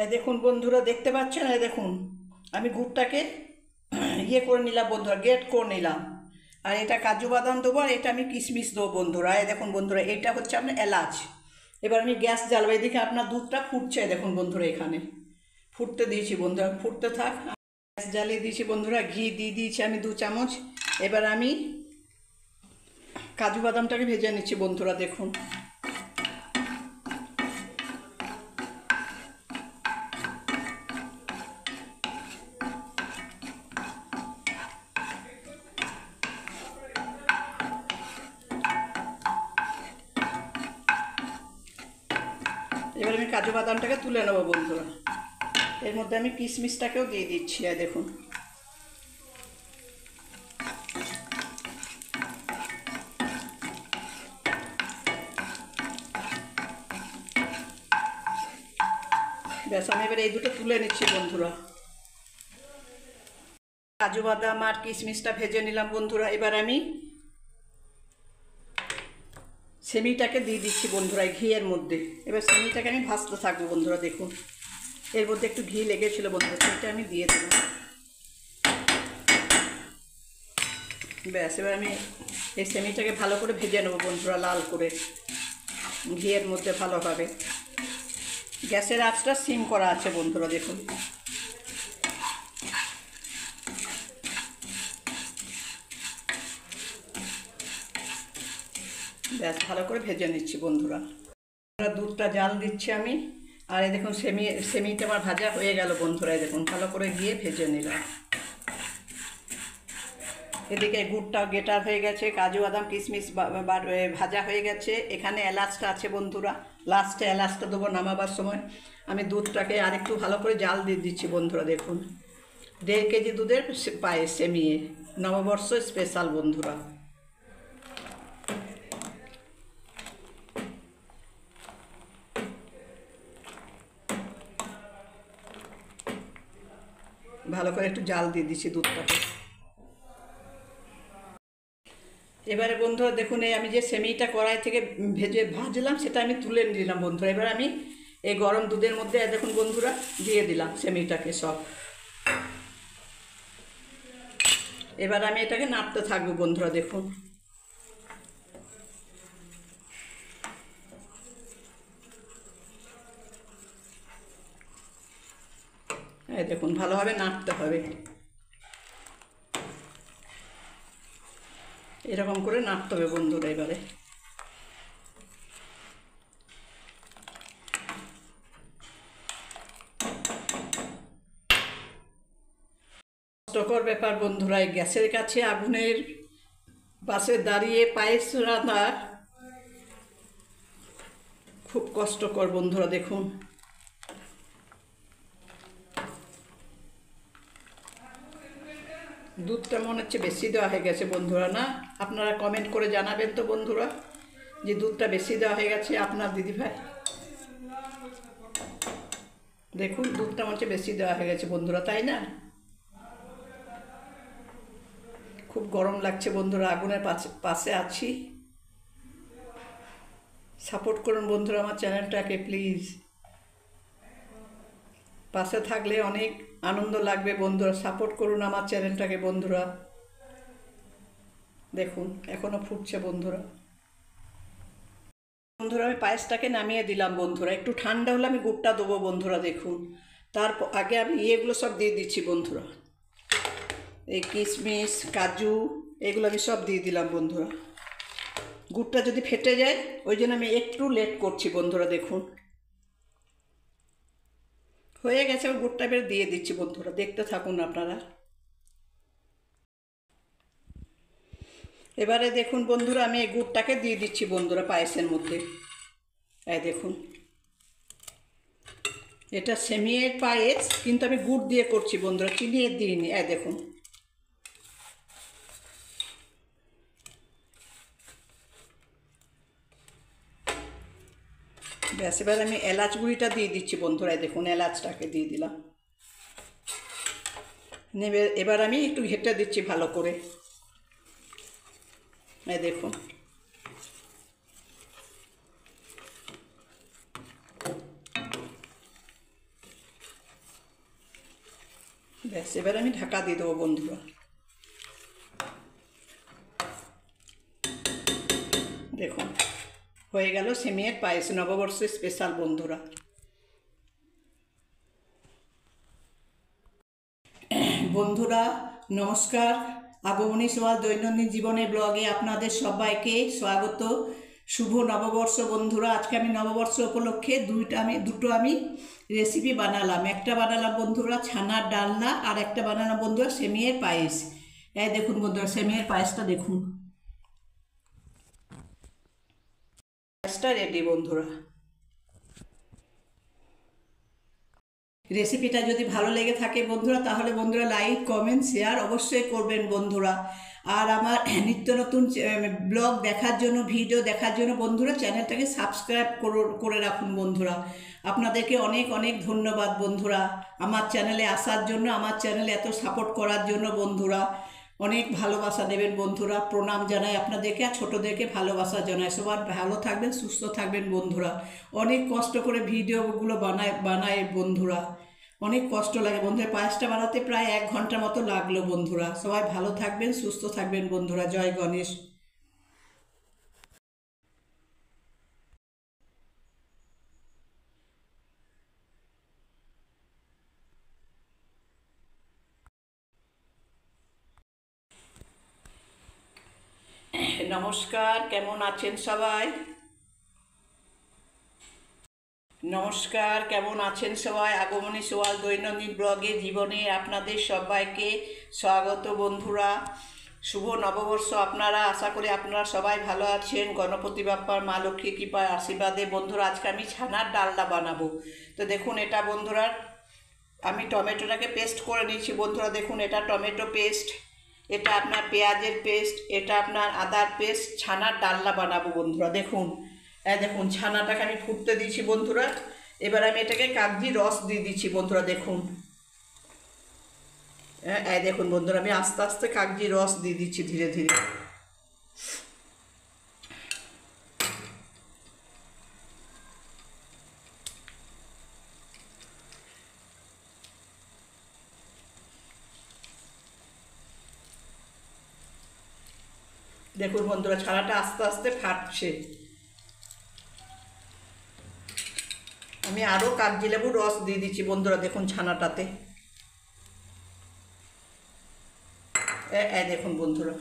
এই দেখুন বন্ধুরা, দেখতে পাচ্ছেন? এই দেখুন, আমি গুড়টাকে করে নিলাম বন্ধুরা, গ্রেট করে নিলাম। আর এটা কাজু বাদাম দেবো, আর এটা আমি কিশমিশ দেবো বন্ধুরা। এই দেখুন বন্ধুরা, এটা হচ্ছে আপনার এলাচ। এবার আমি গ্যাস জ্বালবো। এদিকে আপনার দুধটা ফুটছে, দেখুন বন্ধুরা, এখানে ফুটতে দিয়েছি বন্ধুরা, ফুটতে থাক। গ্যাস জ্বালিয়ে দিয়েছি বন্ধুরা, ঘি দিয়ে দিয়েছি আমি 2 চামচ। এবার আমি কাজু বাদামটাকে ভেজে নিচ্ছি বন্ধুরা, দেখুন। এবার আমি কাজু বাদামটাকে তুলে নেবো বন্ধুরা। এর মধ্যে আমি কিশমিশটাকেও দিয়ে দিচ্ছি, দেখুন। ব্যাস, আমি এবার এই দুটো তুলে নিচ্ছি বন্ধুরা। কাজু বাদাম আর কিশমিশটা ভেজে নিলাম বন্ধুরা। এবার আমি সেমিটাকে দিয়ে দিচ্ছি বন্ধুরা ঘিয়ের মধ্যে। এবার সেমিটাকে আমি ভাজতে থাকবো বন্ধুরা, দেখুন। এর মধ্যে একটু ঘি লেগেছিলো বন্ধুরা, সেটা আমি দিয়ে দিলাম। ব্যাস, এবার আমি এই সেমিটাকে ভালো করে ভেজে নেবো বন্ধুরা, লাল করে ঘিয়ের মধ্যে ভালোভাবে। গ্যাসের আঁচটা সিম করা আছে বন্ধুরা, দেখুন। ব্যাস, ভালো করে ভেজে নিচ্ছি বন্ধুরা। দুধটা জাল দিচ্ছি আমি। আর এই দেখুন, সেমিটা আমার ভাজা হয়ে গেল বন্ধুরা। দেখুন, ভালো করে গিয়ে ভেজে নিলাম। এদিকে গুড়টাও গেটার হয়ে গেছে, কাজু বাদাম কিশমিশ ভাজা হয়ে গেছে। এখানে এলাচটা আছে বন্ধুরা, লাস্টে এলাচটা দেবো নামাবার সময়। আমি দুধটাকে আরেকটু ভালো করে জাল দিয়ে দিচ্ছি বন্ধুরা, দেখুন। 1.5 কেজি দুধের পায়েস সেমিয়ে, নববর্ষ স্পেশাল বন্ধুরা। ভালো করে একটু জাল দিয়ে দিচ্ছি দুধটাকে। এবারে বন্ধুরা দেখুন, এই আমি যে সেমিটা কড়াই থেকে ভাজলাম, সেটা আমি তুলে নিলাম বন্ধুরা। এবার আমি এই গরম দুধের মধ্যে দেখুন বন্ধুরা দিয়ে দিলাম সেমিটাকে সব। এবার আমি এটাকে নাড়তে থাকবো বন্ধুরা, দেখুন। এই দেখুন, ভালোভাবে নাড়তে হবে, এরকম করে নাড়তে হবে বন্ধুরা। এবারে কষ্টকর ব্যাপার বন্ধুরা, এই গ্যাসের কাছে আগুনের পাশে দাঁড়িয়ে পায়েস রান্না খুব কষ্টকর বন্ধুরা, দেখুন। দুধটা মনে হচ্ছে বেশি দেওয়া হয়ে গেছে বন্ধুরা, না? আপনারা কমেন্ট করে জানাবেন তো বন্ধুরা, যে দুধটা বেশি দেওয়া হয়ে গেছে আপনার দিদিভাই। দেখুন, দুধটা মনে হচ্ছে বেশি দেওয়া হয়ে গেছে বন্ধুরা, তাই না? খুব গরম লাগছে বন্ধুরা, আগুনের পাশে আছি। সাপোর্ট করুন বন্ধুরা আমার চ্যানেলটাকে প্লিজ। পাশে থাকলে অনেক আনন্দ লাগবে বন্ধুরা, সাপোর্ট করুন আমার চ্যানেলটাকে বন্ধুরা। দেখুন, এখনো ফুটছে বন্ধুরা। বন্ধুরা, আমি পায়েসটাকে নামিয়ে দিলাম বন্ধুরা। একটু ঠান্ডা হলে আমি গুড়টা দেবো বন্ধুরা, দেখুন। তার আগে আমি এগুলো সব দিয়ে দিচ্ছি বন্ধুরা, এই কিশমিশ কাজু এগুলো আমি সব দিয়ে দিলাম বন্ধুরা। গুড়টা যদি ফেটে যায়, ওই জন্য আমি একটু লেট করছি বন্ধুরা, দেখুন। হয়ে গেছে, গুড়টা এবার দিয়ে দিচ্ছি বন্ধুরা, দেখতে থাকুন আপনারা। এবারে দেখুন বন্ধুরা, আমি এই গুড়টাকে দিয়ে দিচ্ছি বন্ধুরা পায়েসের মধ্যে। এই দেখুন, এটা সেমিয়ের পায়েস, কিন্তু আমি গুড় দিয়ে করছি বন্ধুরা, চিনি দিইনি। এই দেখুন, ব্যাস। এবার আমি এলাচ গুঁড়িটা দিয়ে দিচ্ছি বন্ধুরা, দেখুন, এলাচটাকে দিয়ে দিলাম। এবার আমি একটু ঘেটে দিচ্ছি ভালো করে। এই দেখুন, ব্যাস, এবার আমি ঢাকা দিয়ে দেবো বন্ধুরা। দেখুন হয়ে গেল সেমিয়ের পায়েস, নববর্ষের স্পেশাল বন্ধুরা। বন্ধুরা নমস্কার, আগমনী সোয়াল দৈনন্দিন জীবনের ব্লগে আপনাদের সবাইকে স্বাগত। শুভ নববর্ষ বন্ধুরা। আজকে আমি নববর্ষ উপলক্ষে দুটো আমি রেসিপি বানালাম। একটা বানালাম বন্ধুরা ছানার ডালনা, আর একটা বানালাম বন্ধুরা সেমিয়ের পায়েস। এই দেখুন বন্ধুরা সেমিয়ের পায়েসটা দেখুন, পায়েসটা রেডি বন্ধুরা। রেসিপিটা যদি ভালো লেগে থাকে বন্ধুরা, তাহলে বন্ধুরা লাইক কমেন্ট শেয়ার অবশ্যই করবেন বন্ধুরা। আর আমার নিত্য নতুন ব্লগ দেখার জন্য, ভিডিও দেখার জন্য বন্ধুরা চ্যানেলটাকে সাবস্ক্রাইব করে রাখুন বন্ধুরা। আপনাদেরকে অনেক অনেক ধন্যবাদ বন্ধুরা আমার চ্যানেলে আসার জন্য, আমার চ্যানেলে এত সাপোর্ট করার জন্য বন্ধুরা। অনেক ভালোবাসা দেবেন বন্ধুরা, প্রণাম জানাই আপনাদেরকে, আর ছোটোদেরকে ভালোবাসা জানাই। সবার ভালো থাকবেন, সুস্থ থাকবেন বন্ধুরা। অনেক কষ্ট করে ভিডিওগুলো বানায় বন্ধুরা, অনেক কষ্ট লাগে বন্ধুরা। পায়েসটা বানাতে প্রায় 1 ঘন্টার মতো লাগলো বন্ধুরা। সবাই ভালো থাকবেন, সুস্থ থাকবেন বন্ধুরা। জয় গণেশ। নমস্কার, কেমন আছেন সবাই? নমস্কার, কেমন আছেন সবাই? আগমনী সোয়াল দৈনন্দিন ব্লগে জীবনে আপনাদের সবাইকে স্বাগত বন্ধুরা। শুভ নববর্ষ আপনারা, আশা করি আপনারা সবাই ভালো আছেন। গণপতি বাপ্পার মা লক্ষ্মীর কৃপার আশীর্বাদে বন্ধুরা আজকে আমি ছানার ডালনা বানাবো। তো দেখুন এটা বন্ধুরা আমি টমেটোটাকে পেস্ট করে নিয়েছি বন্ধুরা। দেখুন এটা টমেটো পেস্ট, এটা আপনার পেঁয়াজের পেস্ট, এটা আপনার আদার পেস্ট, ছানার ডালনা বানাবো বন্ধুরা। দেখুন দেখুন ছানাটাকে আমি ফুটতে দিয়েছি বন্ধুরা। এবার আমি এটাকে কাগজি রস দিয়ে দিচ্ছি বন্ধুরা। দেখুন দেখুন বন্ধুরা আমি আস্তে আস্তে কাগজি রস দিয়ে দিচ্ছি ধীরে ধীরে। দেখুন বন্ধুরা ছানাটা আস্তে আস্তে ফাটছে। আমি আরও কাগজি লেবুর রস দিয়ে দিচ্ছি বন্ধুরা। দেখুন ছানাটাতে দেখুন বন্ধুরা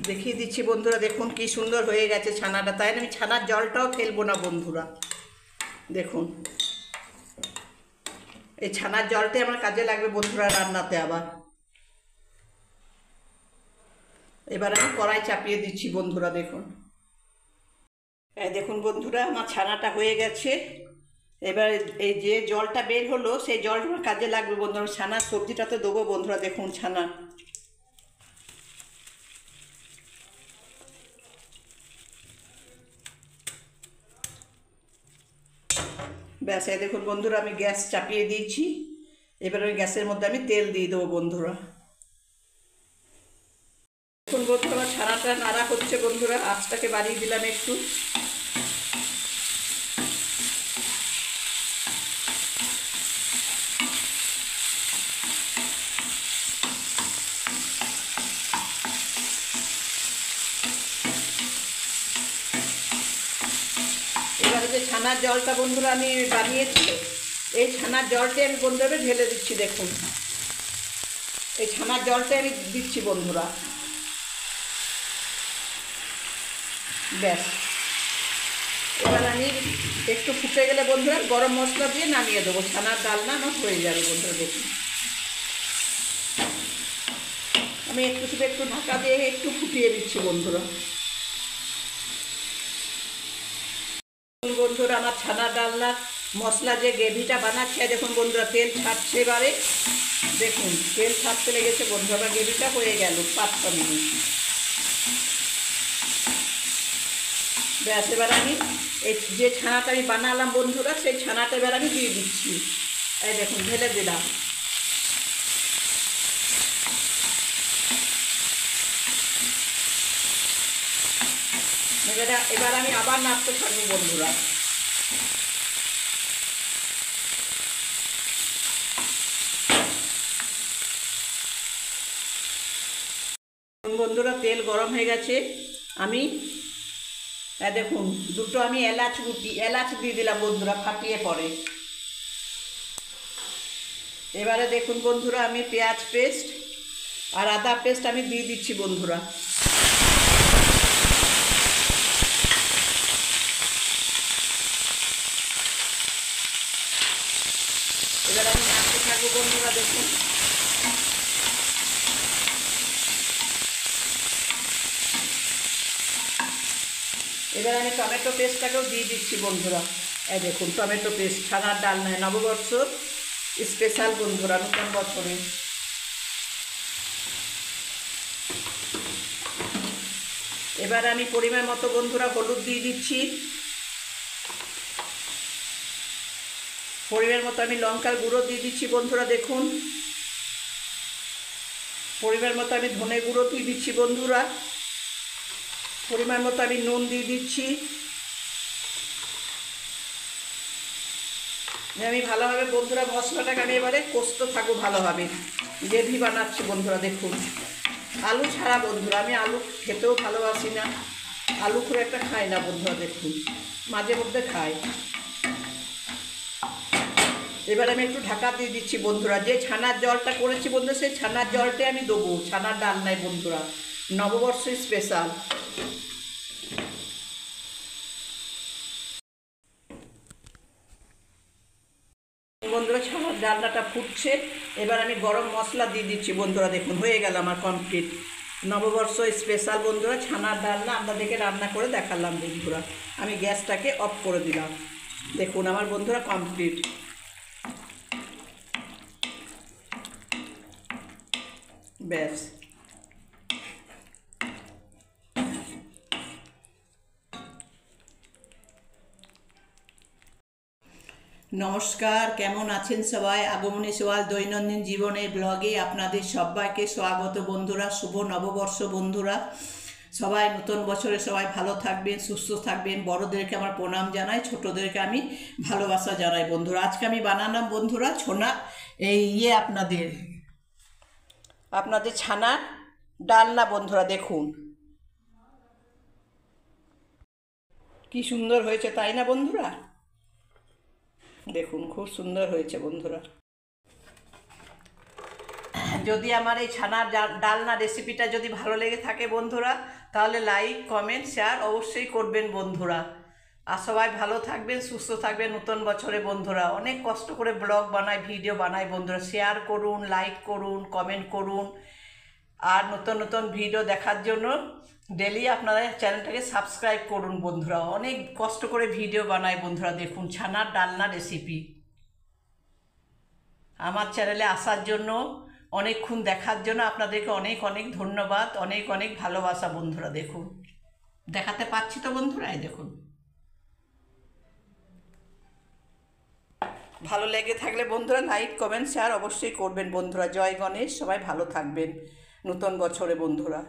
দেখিয়ে দিচ্ছি বন্ধুরা। দেখুন কি সুন্দর হয়ে গেছে ছানাটা, তাই আমি ছানার জলটাও ফেলবো না বন্ধুরা। দেখুন এই ছানার জলটাই আমার কাজে লাগবে বন্ধুরা রান্নাতে আবার। এবার আমি কড়াই চাপিয়ে দিচ্ছি বন্ধুরা। দেখুন দেখুন বন্ধুরা আমার ছানাটা হয়ে গেছে। এবার এই যে জলটা বের হলো সেই জলটা আমার কাজে লাগবে বন্ধুরা। ছানার সবজিটাতে দেবো বন্ধুরা। দেখুন ছানা ব্যাস দেখুন বন্ধুরা আমি গ্যাস চাপিয়ে দিয়েছি। এবার ওই গ্যাসের মধ্যে আমি তেল দিয়ে দেবো বন্ধুরা। দেখুন বন্ধুরা ছানাটা নাড়া হচ্ছে বন্ধুরা, আঁচটাকে বাড়িয়ে দিলাম একটু। এবারে যে ছানার জলটা বন্ধুরা আমি বানিয়েছি, এই ছানার জলটা আমি বন্ধুরা ঢেলে দিচ্ছি। দেখুন এই ছানার জলটা আমি দিচ্ছি বন্ধুরা। ব্যাস এবার আমি একটু ফুটে গেলে বন্ধুরা গরম মশলা দিয়ে নামিয়ে দেবো। ছানার ডালনা আমার হয়ে যাবে বন্ধুরা। দেখুন আমি শুধু একটু ঢাকা দিয়ে একটু ফুটিয়ে দিচ্ছি বন্ধুরা। বন্ধুরা আমার ছানার ডালনার মশলা যে গ্রেভিটা বানাচ্ছে দেখুন বন্ধুরা তেল ছাড়ছে। এবারে দেখুন তেল ছাড়তে লেগেছে বন্ধুরা। আমার গ্রেভিটা হয়ে গেল 5 মিনিট। ব্যাস এবার আমি এই যে ছানাটা আমি বানালাম বন্ধুরা সেই ছানাটা এবার আমি দিয়ে দিচ্ছি। এই দেখুন ঢেলে দিলাম। এবার আমি আবার নাড়তে থাকবো বন্ধুরা। বন্ধুরা তেল গরম হয়ে গেছে, আমি দেখুন দুটো আমি এলাচ দিয়ে দিলাম বন্ধুরা, ফাটিয়ে পরে। এবারে দেখুন বন্ধুরা আমি পেঁয়াজ পেস্ট আর আদা পেস্ট আমি দিয়ে দিচ্ছি বন্ধুরা। এবার আমি নাড়তে থাকবো বন্ধুরা। দেখুন এবার আমি টমেটো পেস্টটাকেও দিয়ে দিচ্ছি বন্ধুরা। এই দেখুন টমেটো পেস্ট, ছানার ডাল নয়, নববর্ষ স্পেশাল বন্ধুরা, নতুন বছরে। এবার আমি পরিমাণ মতো বন্ধুরা হলুদ দিয়ে দিচ্ছি, পরিমাণ মতো আমি লঙ্কার গুঁড়ো দিয়ে দিচ্ছি বন্ধুরা। দেখুন পরিমাণ মতো আমি ধনে গুঁড়ো দিয়ে দিচ্ছি বন্ধুরা, পরিমাণ মতো আমি নুন দিয়ে দিচ্ছি। আমি ভালোভাবে বন্ধুরা মশলাটাকে আমি এবারে কষতে থাকবো ভালোভাবে, গ্রেভি বানাচ্ছি বন্ধুরা। দেখুন আলু ছাড়া বন্ধুরা, আমি আলু খেতেও ভালোবাসি না, আলু খুব একটা খাই না বন্ধুরা। দেখুন মাঝে মধ্যে খাই। এবার আমি একটু ঢাকা দিয়ে দিচ্ছি বন্ধুরা। যে ছানার জলটা করেছি বন্ধুরা, সেই ছানার জলটাই আমি দেবো, ছানার ডাল নাই বন্ধুরা, নববর্ষ স্পেশাল। বন্ধুরা ছানার ডালনাটা ফুটছে, এবার আমি গরম মশলা দিয়ে দিচ্ছি বন্ধুরা। দেখুন হয়ে গেল আমার কমপ্লিট নববর্ষ স্পেশাল বন্ধুরা ছানার ডালনা আপনাদেরকে রান্না করে দেখালাম বন্ধুরা। আমি গ্যাসটাকে অফ করে দিলাম। দেখুন আমার বন্ধুরা কমপ্লিট। ব্যাস নমস্কার, কেমন আছেন সবাই? আগমনী সোয়াল দৈনন্দিন জীবনের ব্লগে আপনাদের সবাইকে স্বাগত বন্ধুরা। শুভ নববর্ষ বন্ধুরা, সবাই নতুন বছরে সবাই ভালো থাকবেন, সুস্থ থাকবেন। বড়োদেরকে আমার প্রণাম জানাই, ছোটোদেরকে আমি ভালোবাসা জানাই বন্ধুরা। আজকে আমি বানালাম বন্ধুরা ছোনা আপনাদের ছানার ডালনা বন্ধুরা। দেখুন কি সুন্দর হয়েছে তাই না বন্ধুরা? দেখুন খুব সুন্দর হয়েছে বন্ধুরা। যদি আমার এই ছানার ডালনা রেসিপিটা যদি ভালো লেগে থাকে বন্ধুরা, তাহলে লাইক কমেন্ট শেয়ার অবশ্যই করবেন বন্ধুরা। আর সবাই ভালো থাকবেন, সুস্থ থাকবেন নতুন বছরে বন্ধুরা। অনেক কষ্ট করে ব্লগ বানাই, ভিডিও বানাই বন্ধুরা। শেয়ার করুন, লাইক করুন, কমেন্ট করুন। আর নতুন নতুন ভিডিও দেখার জন্য ডেলি আপনারা চ্যানেলটাকে সাবস্ক্রাইব করুন বন্ধুরা। অনেক কষ্ট করে ভিডিও বানাই বন্ধুরা। দেখুন ছানার ডালনা রেসিপি। আমার চ্যানেলে আসার জন্য, অনেকক্ষণ দেখার জন্য আপনাদেরকে অনেক অনেক ধন্যবাদ, অনেক অনেক ভালোবাসা বন্ধুরা। দেখুন দেখাতে পাচ্ছি তো বন্ধুরা, এই দেখুন। ভালো লেগে থাকলে বন্ধুরা লাইক কমেন্ট শেয়ার অবশ্যই করবেন বন্ধুরা। জয় গণেশ, সবাই ভালো থাকবেন নতুন বছরে বন্ধুরা।